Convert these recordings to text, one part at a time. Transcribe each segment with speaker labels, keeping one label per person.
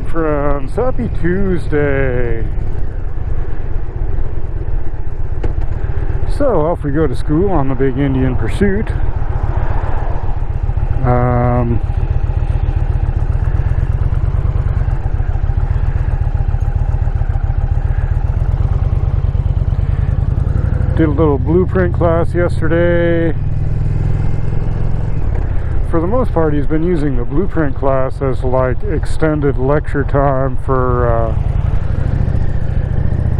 Speaker 1: morning, friends. Happy Tuesday. So, off we go to school on the Big Indian Pursuit. Did a little blueprint class yesterday. For the most part, he's been using the blueprint class as like extended lecture time for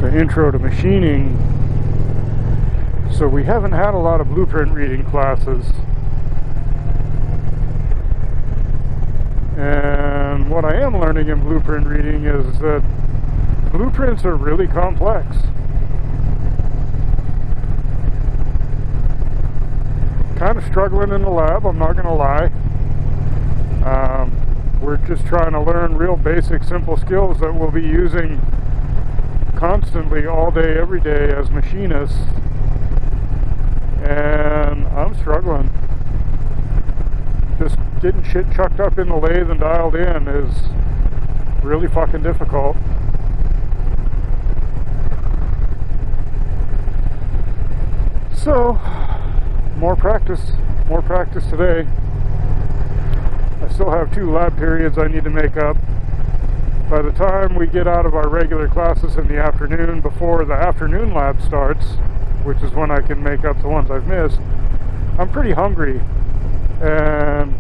Speaker 1: the intro to machining. So we haven't had a lot of blueprint reading classes. And what I am learning in blueprint reading is that blueprints are really complex. Kind of struggling in the lab, I'm not going to lie. We're just trying to learn real basic, simple skills that we'll be using constantly, all day, every day as machinists. And I'm struggling. Just getting shit chucked up in the lathe and dialed in is really fucking difficult. So, more practice today. I still have 2 lab periods I need to make up. By the time we get out of our regular classes in the afternoon, before the afternoon lab starts, which is when I can make up the ones I've missed, I'm pretty hungry, and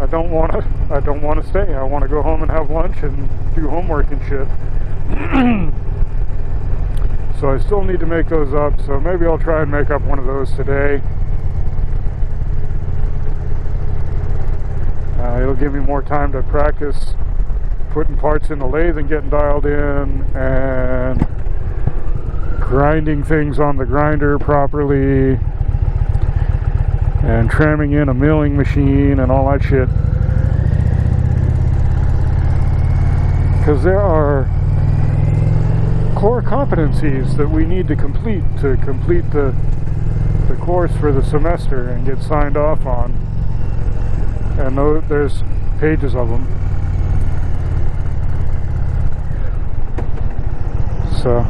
Speaker 1: I don't want to stay. I want to go home and have lunch and do homework and shit. So I still need to make those up, so maybe I'll try and make up one of those today. It'll give me more time to practice putting parts in the lathe and getting dialed in, and grinding things on the grinder properly, and tramming in a milling machine and all that shit. Because there are core competencies that we need to complete the course for the semester and get signed off on. And there's pages of them. So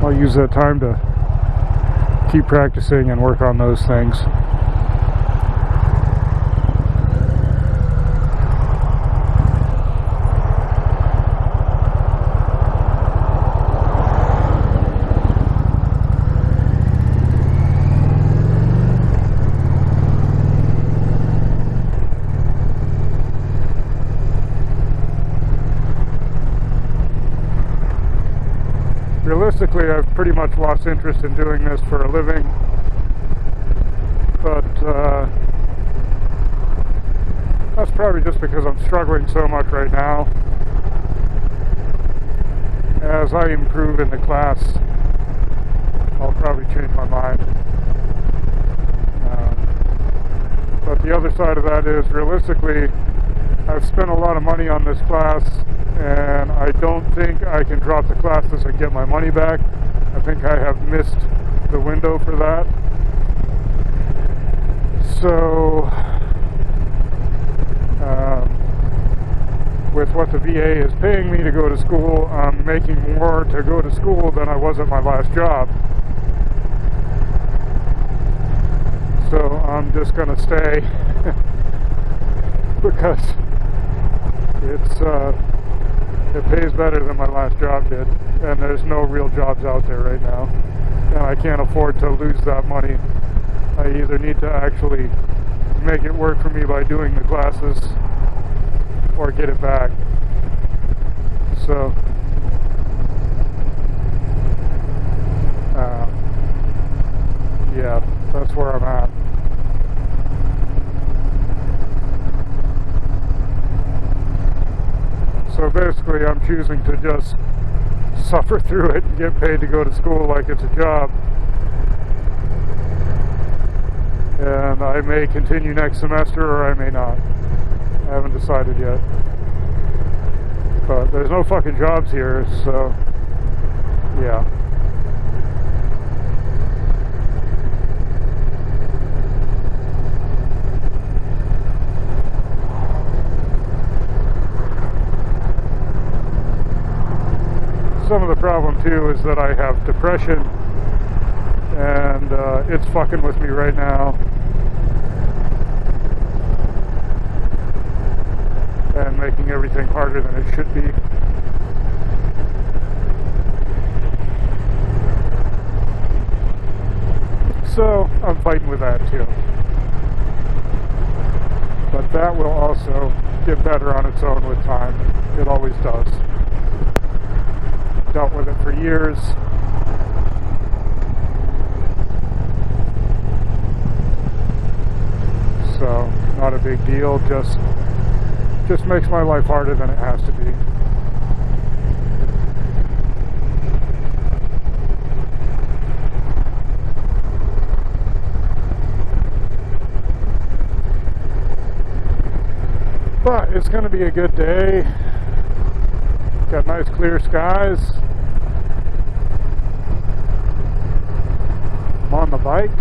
Speaker 1: I'll use that time to keep practicing and work on those things. Realistically, I've pretty much lost interest in doing this for a living, but that's probably just because I'm struggling so much right now. As I improve in the class, I'll probably change my mind. But the other side of that is, realistically, I've spent a lot of money on this class, and I don't think I can drop the classes and get my money back. I think I have missed the window for that. So, with what the VA is paying me to go to school, I'm making more to go to school than I was at my last job. So I'm just going to stay because it pays better than my last job did, and there's no real jobs out there right now, and I can't afford to lose that money. I either need to actually make it work for me by doing the classes or get it back. So yeah, that's where I'm at. So basically, I'm choosing to just suffer through it and get paid to go to school like it's a job. And I may continue next semester, or I may not. I haven't decided yet. But there's no fucking jobs here, so yeah. problem too is that I have depression, and it's fucking with me right now. And making everything harder than it should be. So I'm fighting with that too. But that will also get better on its own with time. It always does. Dealt with it for years. So not a big deal, just makes my life harder than it has to be. But it's going to be a good day. Got nice clear skies. I'm on the bike.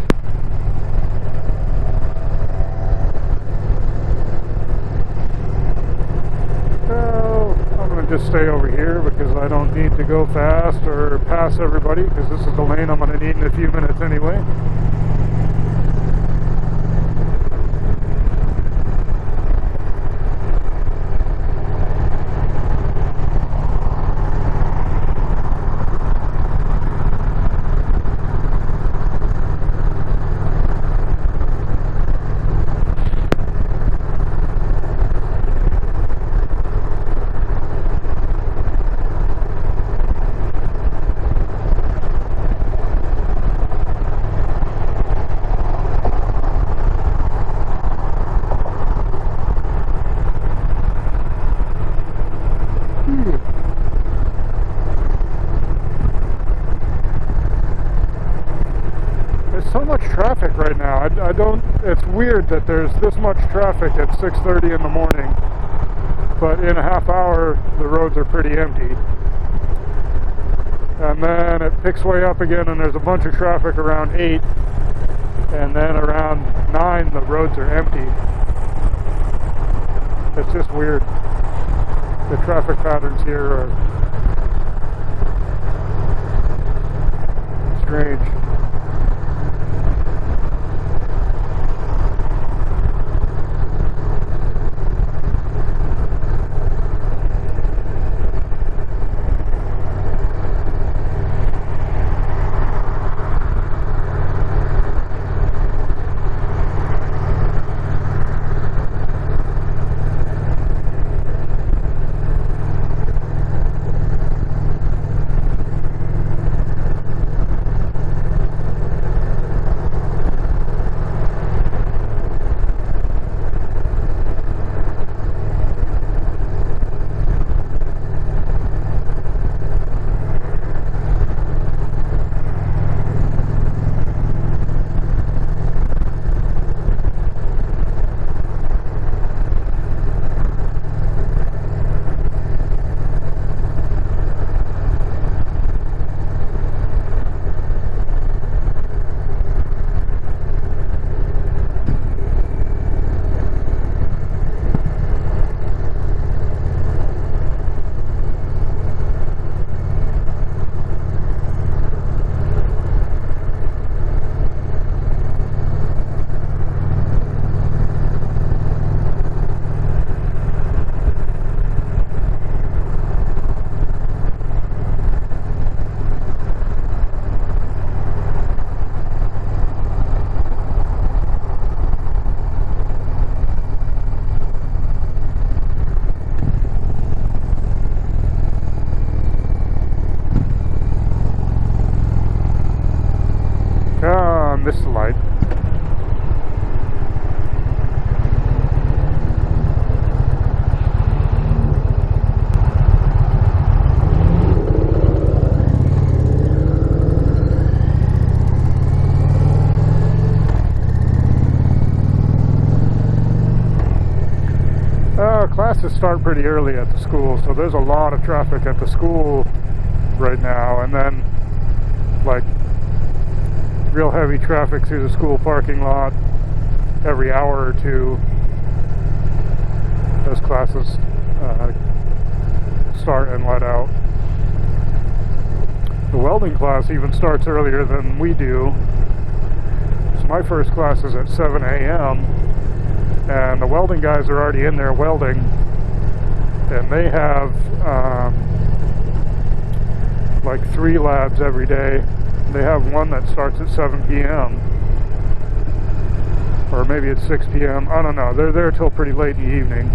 Speaker 1: I'm going to just stay over here because I don't need to go fast or pass everybody, because this is the lane I'm going to need in a few minutes anyway. So much traffic right now. I don't, it's weird that there's this much traffic at 6:30 in the morning, but in a half hour the roads are pretty empty. And then it picks way up again and there's a bunch of traffic around 8, and then around 9 the roads are empty. It's just weird. The traffic patterns here are strange. Missed the light. Classes start pretty early at the school, so there's a lot of traffic at the school right now, and then like real heavy traffic through the school parking lot every hour or two as classes start and let out. The welding class even starts earlier than we do. So my first class is at 7 a.m. and the welding guys are already in there welding, and they have like 3 labs every day. They have one that starts at 7 p.m. or maybe it's 6 p.m. I don't know. They're there till pretty late in the evening.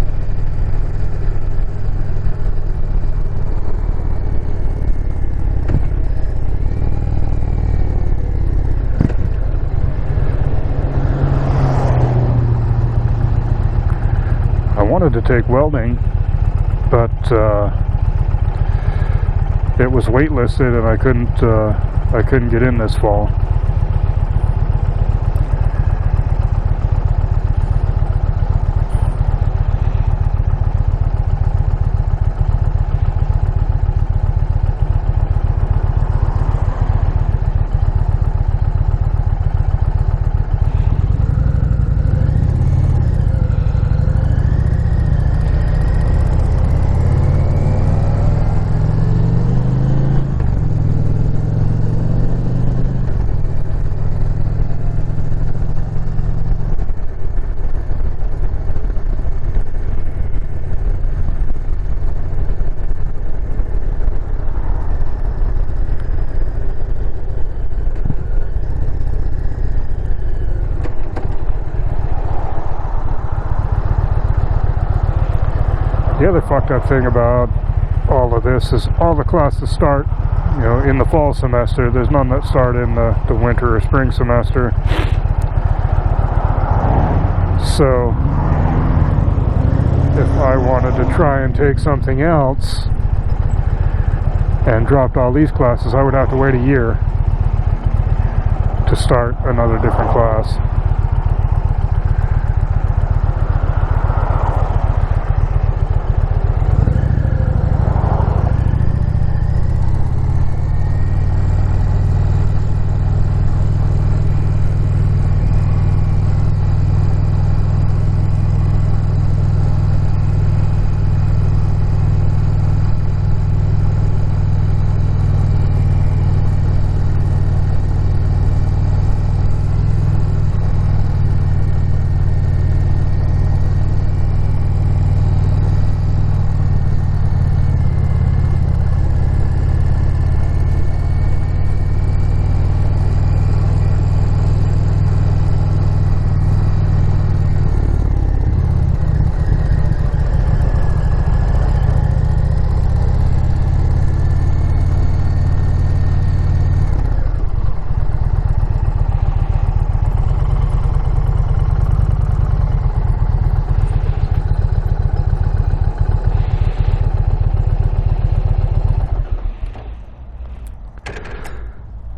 Speaker 1: I wanted to take welding, but it was waitlisted and I couldn't get in this fall. The other fucked up thing about all of this is all the classes start, in the fall semester. There's none that start in the winter or spring semester. So if I wanted to try and take something else and dropped all these classes, I would have to wait a year to start another different class.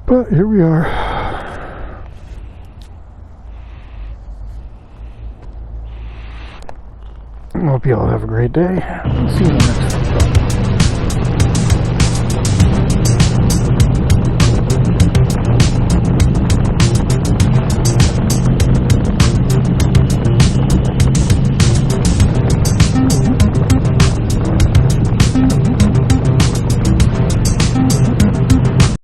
Speaker 1: But here we are. I hope you all have a great day. See you in the next one.